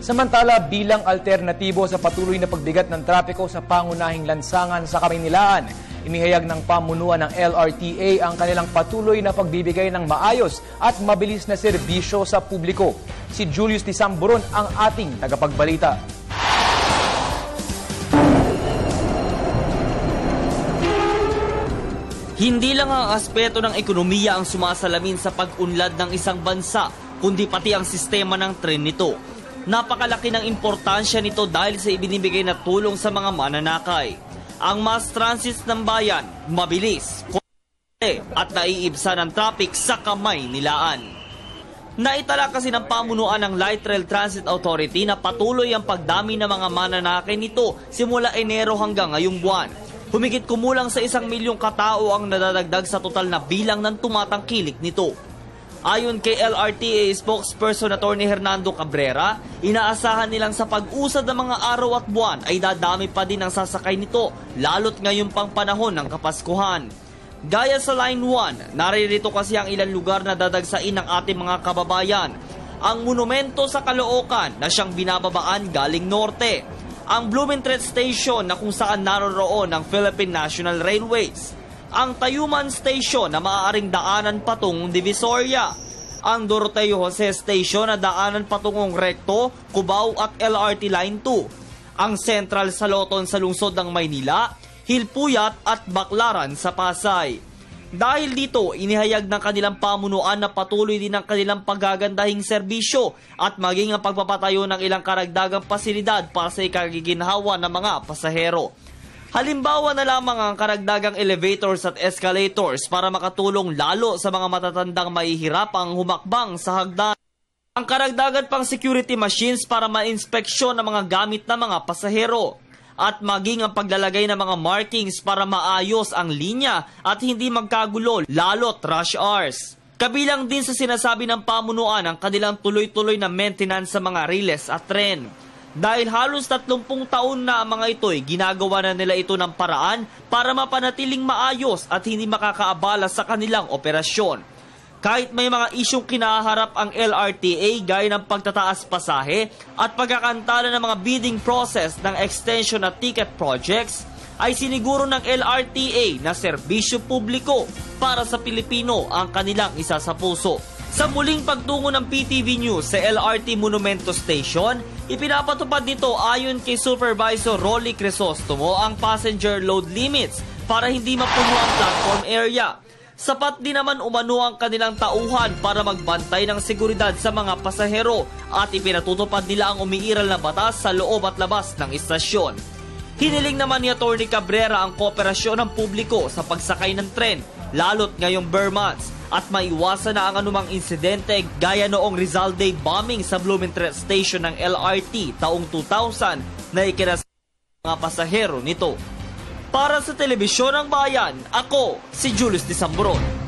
Samantala, bilang alternatibo sa patuloy na pagbigat ng trapiko sa pangunahing lansangan sa Kamaynilaan, inihayag ng pamunuan ng LRTA ang kanilang patuloy na pagbibigay ng maayos at mabilis na serbisyo sa publiko. Si Julius Tisamburon ang ating tagapagbalita. Hindi lang ang aspeto ng ekonomiya ang sumasalamin sa pag-unlad ng isang bansa, kundi pati ang sistema ng tren nito. Napakalaki ng importansya nito dahil sa ibinibigay na tulong sa mga mananakay. Ang mass transit ng bayan, mabilis, at naiibsan ng traffic sa Kamaynilaan. Naitala kasi ng pamunuan ng Light Rail Transit Authority na patuloy ang pagdami ng mga mananakay nito simula Enero hanggang ngayong buwan. Humigit kumulang sa 1 milyong katao ang nadadagdag sa total na bilang ng tumatangkilik nito. Ayon kay LRTA spokesperson Atty. Hernando Cabrera, inaasahan nilang sa pag-usad ng mga araw at buwan ay dadami pa din ang sasakay nito, lalo't ngayon pang panahon ng Kapaskuhan. Gaya sa Line 1, naririto kasi ang ilang lugar na dadagsain ng ating mga kababayan. Ang monumento sa Caloocan na siyang binababaan galing norte. Ang Blumentritt Station na kung saan naroroon ang Philippine National Railways. Ang Tayuman Station na maaaring daanan patungong Divisoria. Ang Doroteo Jose Station na daanan patungong Recto, Cubao at LRT Line 2. Ang Central Saloton sa lungsod ng Maynila, Hilpuyat at Baclaran sa Pasay. Dahil dito, inihayag ng kanilang pamunuan na patuloy din ang kanilang paggagandahing serbisyo at maging ang pagpapatayo ng ilang karagdagang pasilidad para sa ikagiginhawa ng mga pasahero. Halimbawa na lamang ang karagdagang elevators at escalators para makatulong lalo sa mga matatandang mahihirapang humakbang sa hagdan. Ang karagdagan pang security machines para ma-inspeksyon ang mga gamit ng mga pasahero. At maging ang paglalagay ng mga markings para maayos ang linya at hindi magkagulo lalo't rush hours. Kabilang din sa sinasabi ng pamunuan ang kanilang tuloy-tuloy na maintenance sa mga riles at tren. Dahil halos 30 taon na ang mga ito'y ginagawa na nila ito ng paraan para mapanatiling maayos at hindi makakaabala sa kanilang operasyon. Kahit may mga isyong kinaharap ang LRTA gaya ng pagtataas pasahe at pagkakantala ng mga bidding process ng extension at ticket projects, ay siniguro ng LRTA na serbisyo publiko para sa Pilipino ang kanilang isa sa puso. Sa muling pagtungo ng PTV News sa LRT Monumento Station, ipinapatupad nito ayon kay Supervisor Rolly Crisostomo ang passenger load limits para hindi mapuno ang platform area. Sapat din naman umano ang kanilang tauhan para magbantay ng seguridad sa mga pasahero at ipinatutupad nila ang umiiral na batas sa loob at labas ng istasyon. Hiniling naman ni Atty. Cabrera ang kooperasyon ng publiko sa pagsakay ng tren, lalo't ngayong bare months, at maiwasan na ang anumang insidente gaya noong Rizal Day bombing sa Blumentritt Station ng LRT taong 2000 na ikinasama ng mga pasahero nito. Para sa Telebisyon ng Bayan, ako si Julius Tisamburon.